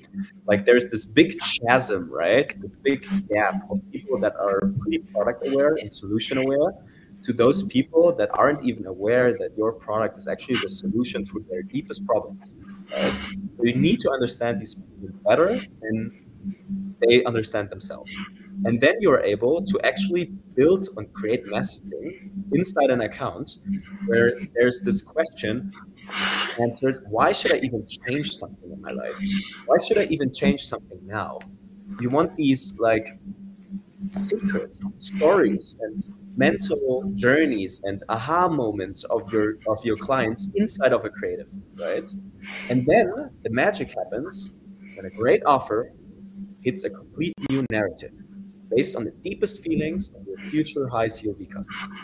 Like there's this big chasm, right? This big gap of people that are pretty product aware and solution aware, to those people that aren't even aware that your product is actually the solution to their deepest problems, right? So you need to understand these people better than they understand themselves. And then you're able to actually build and create messaging inside an account where there's this question answered, why should I even change something in my life? Why should I even change something now? You want these like secrets, stories, and mental journeys and aha moments of your clients inside of a creative, right? And then the magic happens when a great offer hits a complete new narrative based on the deepest feelings of your future high CLV customer.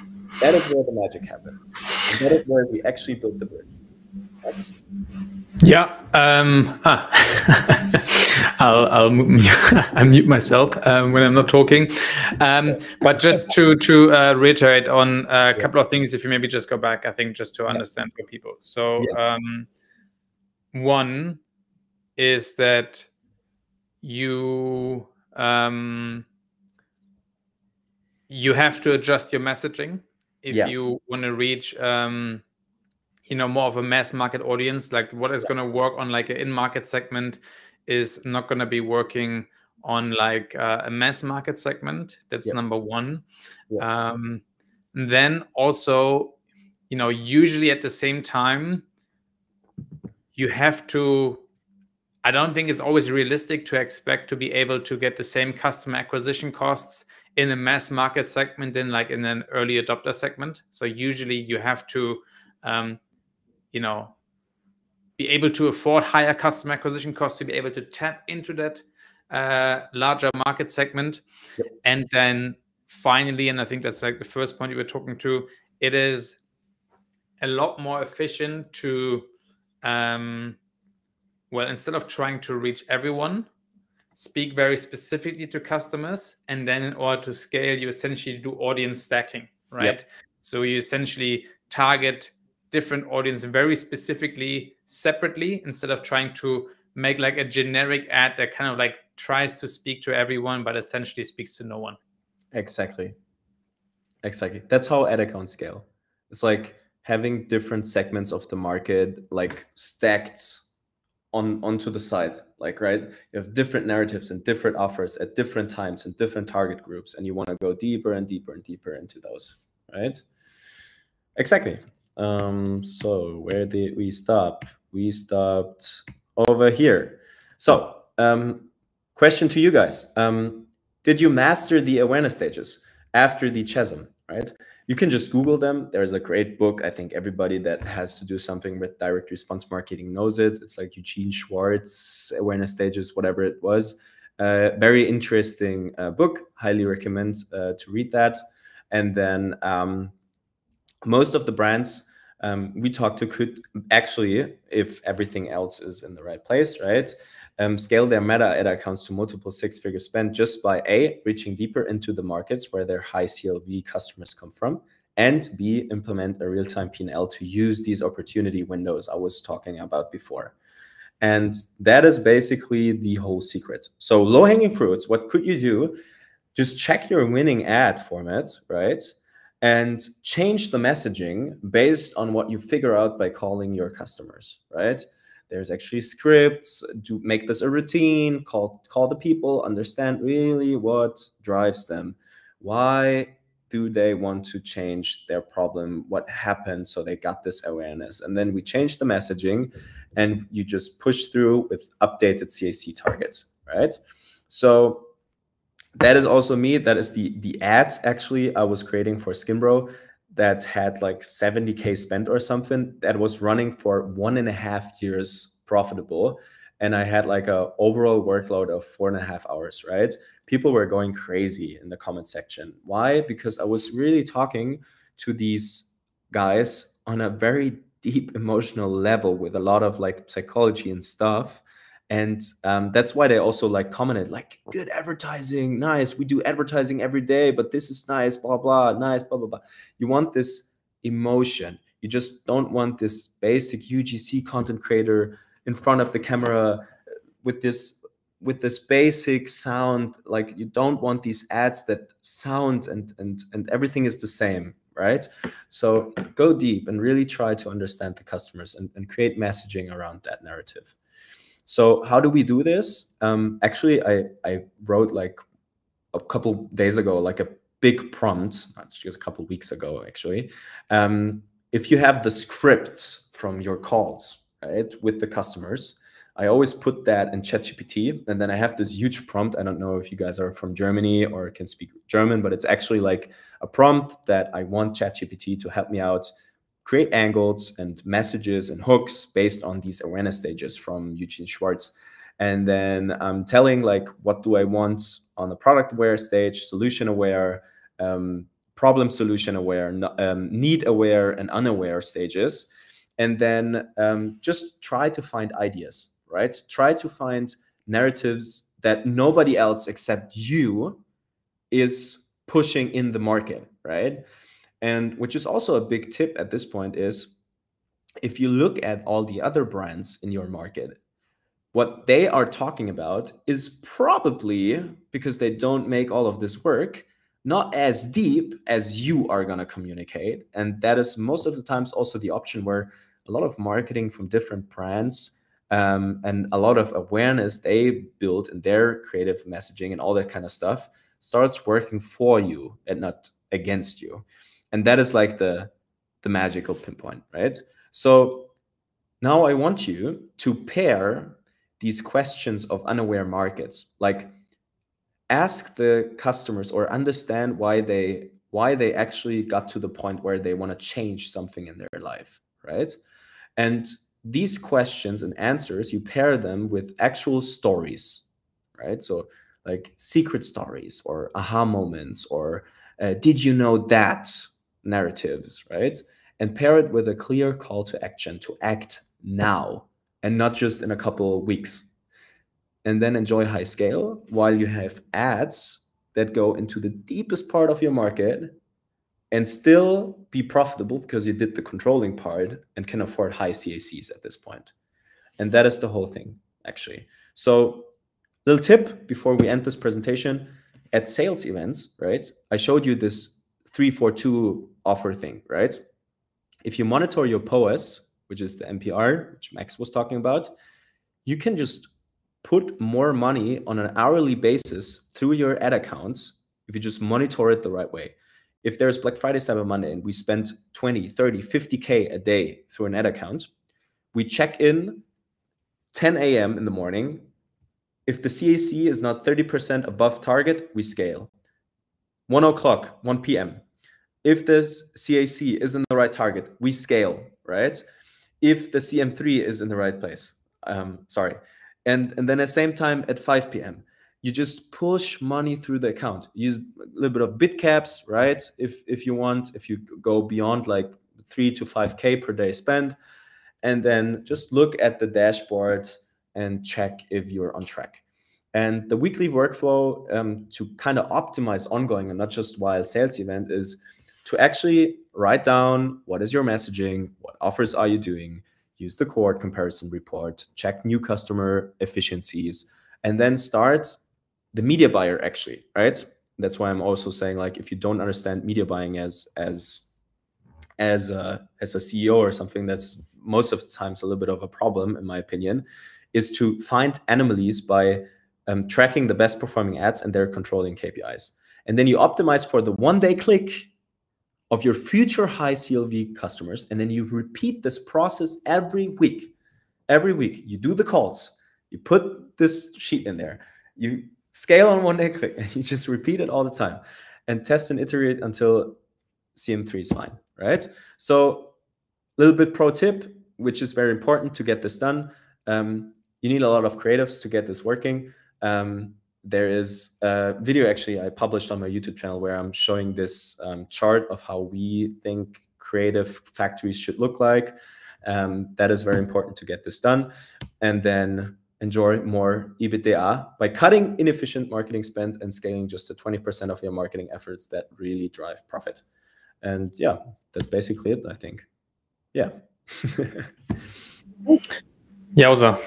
That is where the magic happens. And that is where we actually build the bridge. Next. Yeah. I'll unmute myself when I'm not talking. But just to reiterate on a couple of things, if you maybe just go back, I think just to understand for people. So one is that you you have to adjust your messaging if you want to reach more of a mass market audience. Like what is going to work on like an in-market segment is not going to be working on like a mass market segment. That's number one. Then also, usually at the same time, you have to, I don't think it's always realistic to expect to be able to get the same customer acquisition costs in a mass market segment than like in an early adopter segment. So usually you have to, be able to afford higher customer acquisition costs to be able to tap into that larger market segment. And then finally, and I think that's like the first point you were talking to, it is a lot more efficient to, instead of trying to reach everyone, speak very specifically to customers. And then in order to scale, you essentially do audience stacking, right? So you essentially target different audience very specifically, separately, instead of trying to make like a generic ad that kind of like tries to speak to everyone, but essentially speaks to no one. Exactly. That's how ad accounts scale. It's like having different segments of the market like stacked onto the side, like, right? You have different narratives and different offers at different times and different target groups, and you want to go deeper and deeper and deeper into those, right? Exactly. So where did we stop? We stopped over here. So question to you guys. Did you master the awareness stages after the chasm, right? You can just Google them. There's a great book. I think everybody that has to do something with direct response marketing knows it. It's like Eugene Schwartz, awareness stages, whatever it was. Very interesting book. Highly recommend to read that. And then most of the brands we talked to could actually, if everything else is in the right place, right, scale their meta ad accounts to multiple six-figure spend just by A, reaching deeper into the markets where their high CLV customers come from, and B, implement a real-time P&L to use these opportunity windows I was talking about before. And that is basically the whole secret. So low-hanging fruits, what could you do? Just check your winning ad formats, right? And change the messaging based on what you figure out by calling your customers, right? There's actually scripts to make this a routine, call the people, understand really what drives them. Why do they want to change their problem? What happened so they got this awareness? And then we change the messaging and you just push through with updated CAC targets, right? So that is also me. That is the ad actually I was creating for Skinbro that had like 70K spent or something, that was running for 1.5 years profitable. And I had like a overall workload of 4.5 hours, right? People were going crazy in the comment section. Why? Because I was really talking to these guys on a very deep emotional level with a lot of like psychology and stuff. And that's why they also like commented like, good advertising, nice. We do advertising every day, but this is nice, blah, blah, nice, blah, blah, blah. You want this emotion. You just don't want this basic UGC content creator in front of the camera with this basic sound. Like you don't want these ads that sound and everything is the same, right? So go deep and really try to understand the customers and create messaging around that narrative. So how do we do this? Actually, I wrote like a couple days ago, like a big prompt, just a couple weeks ago, actually. If you have the scripts from your calls, right, with the customers, I always put that in ChatGPT, and then I have this huge prompt. I don't know if you guys are from Germany or can speak German, but it's actually like a prompt that I want ChatGPT to help me out create angles and messages and hooks based on these awareness stages from Eugene Schwartz. And then I'm telling like, what do I want on the product aware stage, solution aware, problem solution aware, need aware and unaware stages. And then just try to find ideas, right? Try to find narratives that nobody else except you is pushing in the market, right? And which is also a big tip at this point is, if you look at all the other brands in your market, what they are talking about is probably, because they don't make all of this work, not as deep as you are going to communicate. And that is most of the times also the option where a lot of marketing from different brands and a lot of awareness they build in their creative messaging and all that kind of stuff starts working for you and not against you. And that is like the magical pinpoint, right? So now I want you to pair these questions of unaware markets, like ask the customers or understand why they actually got to the point where they want to change something in their life, right? And these questions and answers, you pair them with actual stories, right? So like secret stories or aha moments or did you know that narratives, right? And pair it with a clear call to action to act now and not just in a couple of weeks. And then enjoy high scale while you have ads that go into the deepest part of your market and still be profitable because you did the controlling part and can afford high CACs at this point. And that is the whole thing, actually. So little tip before we end this presentation, at sales events, right? I showed you this 3-4-2 offer thing, right? If you monitor your POAS, which is the MPR, which Max was talking about, you can just put more money on an hourly basis through your ad accounts if you just monitor it the right way. If there's Black Friday, Cyber Monday, and we spend 20, 30, 50K a day through an ad account, we check in 10 a.m. in the morning. If the CAC is not 30% above target, we scale. 1 o'clock, 1 p.m. If this CAC is in the right target, we scale, right? If the CM3 is in the right place, sorry. And then at the same time at 5 p.m., you just push money through the account. Use a little bit of bid caps, right? If you want, if you go beyond like 3 to 5K per day spend, and then just look at the dashboard and check if you're on track. And the weekly workflow to kind of optimize ongoing and not just while sales event is to actually write down what is your messaging, what offers are you doing, use the Cohort Comparison report, check new customer efficiencies, and then start the media buyer actually, right? That's why I'm also saying, like, if you don't understand media buying as a CEO or something, that's most of the times a little bit of a problem, in my opinion, is to find anomalies by tracking the best performing ads and their controlling KPIs. And then you optimize for the one-day click of your future high CLV customers. And then you repeat this process every week. Every week, you do the calls, you put this sheet in there, you scale on one-day click, and you just repeat it all the time and test and iterate until CM3 is fine, right? So a little bit pro tip, which is very important to get this done. You need a lot of creatives to get this working. There is a video actually I published on my YouTube channel where I'm showing this chart of how we think creative factories should look like. That is very important to get this done. And then enjoy more EBITDA by cutting inefficient marketing spend and scaling just to 20% of your marketing efforts that really drive profit. And yeah, that's basically it, I think. Yeah. Yowza.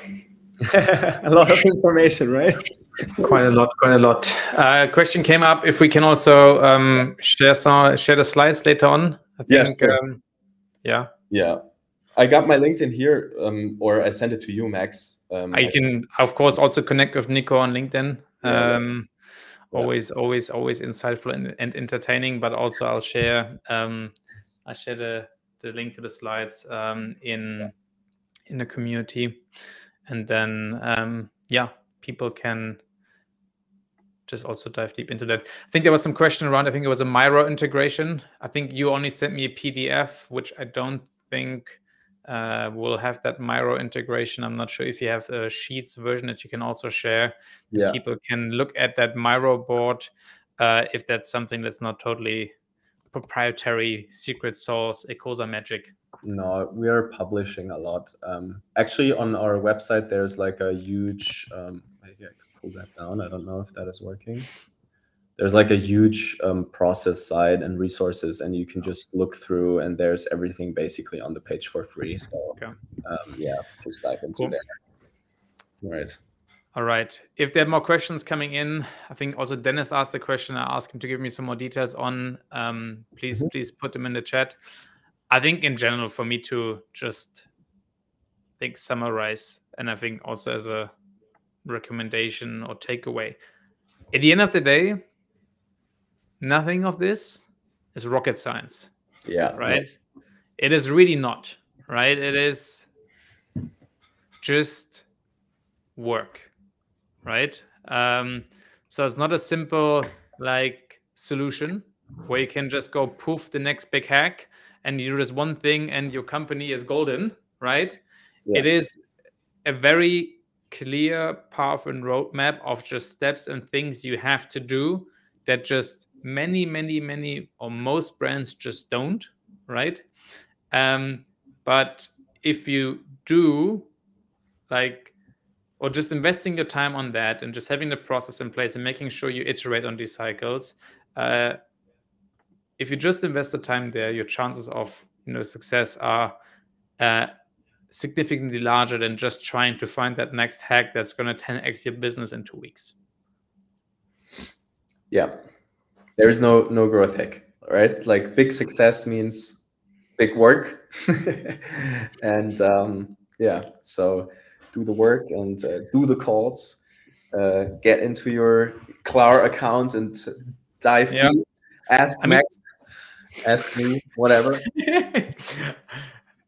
A lot of information, right? Quite a lot. Question came up if we can also share the slides later on. I think. Yes, sure. Yeah. I got my LinkedIn here, or I sent it to you, Max. I can, of course, also connect with Nico on LinkedIn. Always insightful and entertaining. But also, I'll share the link to the slides in the community. And then, yeah, people can just also dive deep into that. I think there was some question around, I think it was a Miro integration. I think you only sent me a PDF, which I don't think will have that Miro integration. I'm not sure if you have a Sheets version that you can also share. Yeah. People can look at that Miro board if that's something that's not totally proprietary, secret sauce, ECOZA magic. No, we are publishing a lot. Actually, on our website, there's like a huge, maybe I could pull that down. I don't know if that is working. There's like a huge process side and resources, and you can just look through, and there's everything basically on the page for free. So yeah, just dive into there. Right. All right. If there are more questions coming in, I think also Dennis asked a question. I asked him to give me some more details on. Please put them in the chat. I think in general, for me to just summarize, and I think also as a recommendation or takeaway, at the end of the day, nothing of this is rocket science. Yeah. Right. No. It is really not. Right. It is just work. Right. So it's not a simple like solution where you can just go poof the next big hack and you do this one thing and your company is golden, right? Yeah. It is a very clear path and roadmap of just steps and things you have to do that just many or most brands just don't, right? But if you do, like, or just investing your time on that and just having the process in place and making sure you iterate on these cycles, if you just invest the time there, your chances of success are significantly larger than just trying to find that next hack that's going to 10x your business in 2 weeks. Yeah, there's no growth hack, right? Like big success means big work, and yeah, so do the work and do the calls, get into your Klar account and dive deep. Ask Max, ask me, whatever.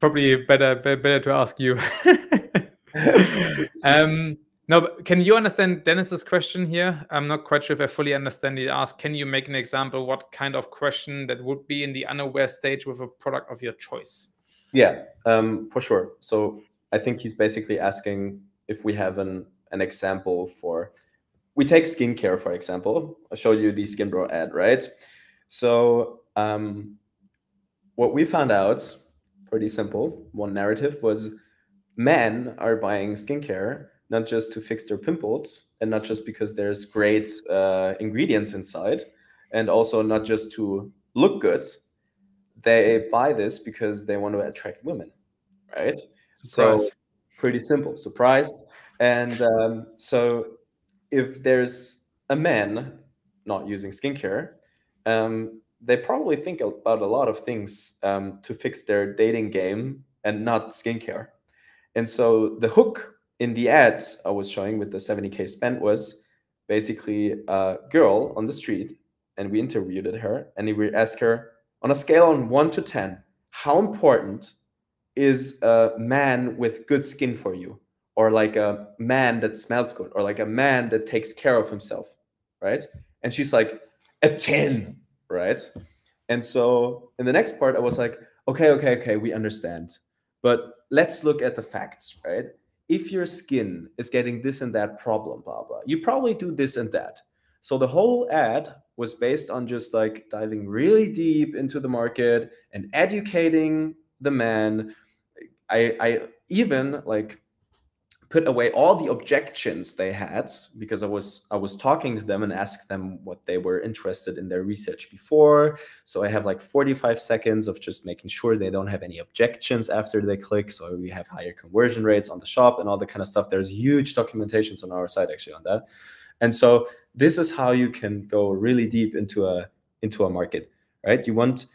Probably better to ask you. No, but can you understand Dennis's question here? I'm not quite sure if I fully understand. He asked, can you make an example what kind of question that would be in the unaware stage with a product of your choice? Yeah, for sure. So I think he's basically asking if we have an example for, we take skincare, for example. I showed you the Skin Bro ad, right? So what we found out, pretty simple, one narrative was men are buying skincare not just to fix their pimples and not just because there's great ingredients inside and also not just to look good. They buy this because they want to attract women, right? Surprise. So pretty simple, surprise. And so if there's a man not using skincare, they probably think about a lot of things to fix their dating game and not skincare. And so the hook in the ad I was showing with the 70K spent was basically a girl on the street, and we interviewed her, and we asked her, on a scale on 1 to 10, how important is a man with good skin for you? Or like a man that smells good, or like a man that takes care of himself, right? And she's like, a 10, right? And so in the next part, I was like, okay, we understand. But let's look at the facts, right? If your skin is getting this and that problem, blah, blah, you probably do this and that. So the whole ad was based on just like diving really deep into the market and educating the man. I even like put away all the objections they had because I was talking to them and asked them what they were interested in their research before. So I have like 45 seconds of just making sure they don't have any objections after they click. So we have higher conversion rates on the shop and all that kind of stuff. There's huge documentations on our site actually on that. And so this is how you can go really deep into a market, right? You want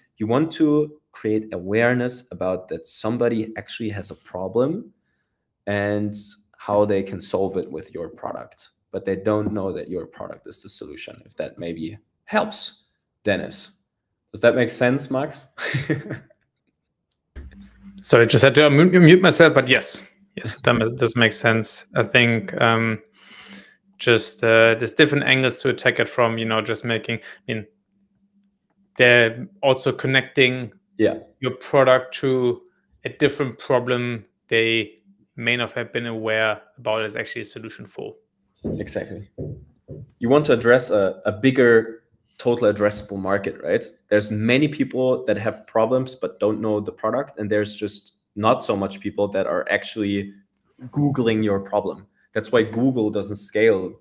to create awareness about that somebody actually has a problem and how they can solve it with your product, but they don't know that your product is the solution. If that maybe helps, Dennis. Does that make sense, Max? Sorry, just had to mute myself, but yes, Yes, this makes sense. I think just there's different angles to attack it from, just making, they're also connecting your product to a different problem they may not have been aware about as actually a solution for. Exactly. You want to address a bigger total addressable market, right? There's many people that have problems but don't know the product, and there's just not so much people that are actually Googling your problem. That's why Google doesn't scale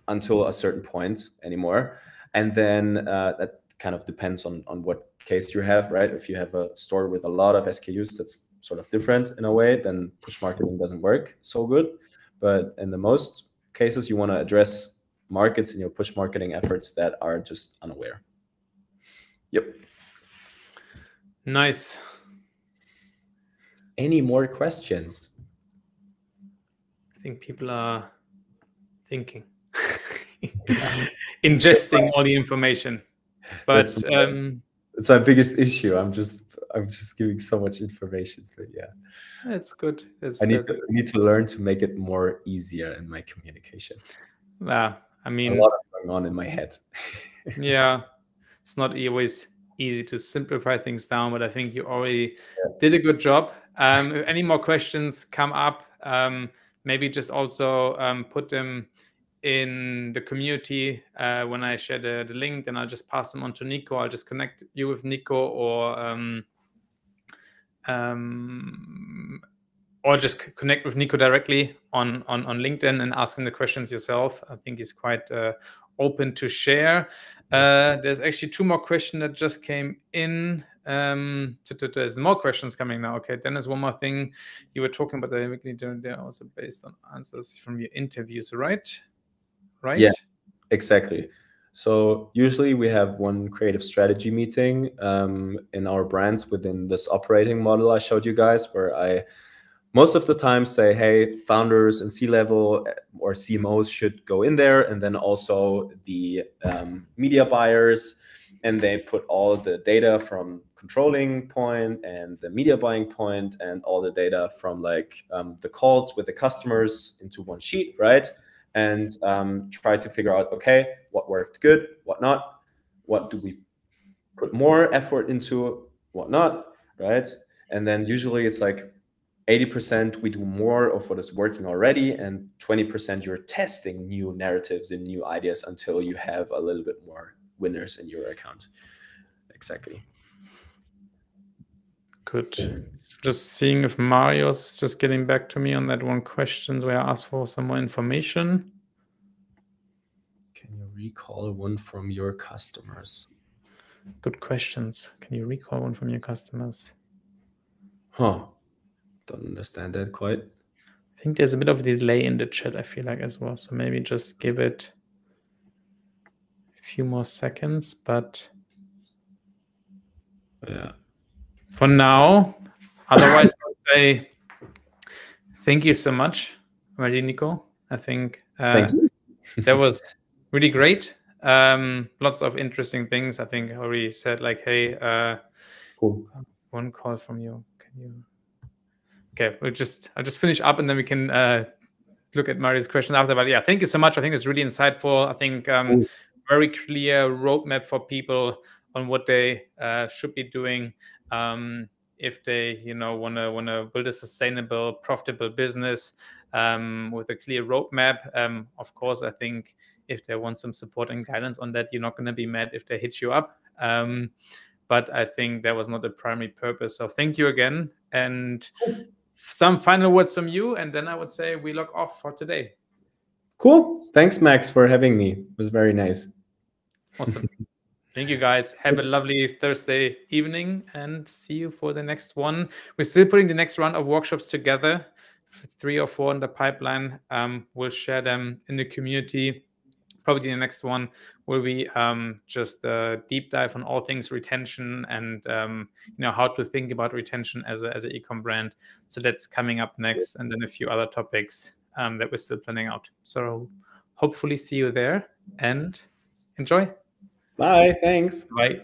until a certain point anymore. And then that kind of depends on what case you have, right? If you have a store with a lot of SKUs, that's sort of different in a way, then push marketing doesn't work so good. But in the most cases, you want to address markets in your push marketing efforts that are just unaware. Yep. Nice. Any more questions? I think people are thinking, ingesting all the information. But it's my biggest issue. I'm just giving so much information, but yeah, that's good. I need to learn to make it more easier in my communication. I mean, a lot is going on in my head. Yeah, it's not always easy to simplify things down, but I think you already did a good job. If any more questions come up, maybe just also put them in the community when I share the link, then I'll just pass them on to Nico. I'll just connect you with Nico, or just connect with Nico directly on LinkedIn and ask him the questions yourself. I think he's quite open to share. There's actually 2 more questions that just came in. There's more questions coming now. Okay, then there's one more thing. You were talking about the weekly, they're also based on answers from your interviews, right? Yeah, exactly. So usually we have one creative strategy meeting in our brands within this operating model I showed you guys, where I most of the time say, hey, founders and C-level or CMOs should go in there, and then also the media buyers, and they put all the data from controlling point and the media buying point and all the data from like the calls with the customers into one sheet, right? And try to figure out, okay, what worked good, what not, what do we put more effort into, what not, right? And then usually it's like 80% we do more of what is working already, and 20% you're testing new narratives and new ideas until you have a little bit more winners in your account. Exactly. Good. Just seeing if Mario's just getting back to me on that one question where I asked for some more information. Can you recall one from your customers? Good questions. Can you recall one from your customers? Huh. Don't understand that quite. I think there's a bit of a delay in the chat, I feel like, as well. So maybe just give it a few more seconds. But yeah, for now, otherwise, I'll say thank you so much, already, Nico. I think thank you. That was really great. Lots of interesting things. I think I already said, like, hey, cool. One call from you. Can you? Okay, I'll just finish up, and then we can look at Mario's question after. But yeah, thank you so much. I think it's really insightful. I think very clear roadmap for people on what they should be doing if they want to build a sustainable, profitable business with a clear roadmap. Of course, I think if they want some support and guidance on that, you're not going to be mad if they hit you up. But I think that was not the primary purpose. So thank you again. And some final words from you, and then I would say we log off for today. Cool. Thanks, Max, for having me. It was very nice. Awesome. Thank you, guys. Have a lovely Thursday evening, and see you for the next one. We're still putting the next round of workshops together, 3 or 4 in the pipeline. We'll share them in the community. Probably the next one will be just a deep dive on all things retention and how to think about retention as an e-com brand. So that's coming up next, and then a few other topics that we're still planning out. So hopefully see you there, and enjoy. Bye. Thanks. Bye.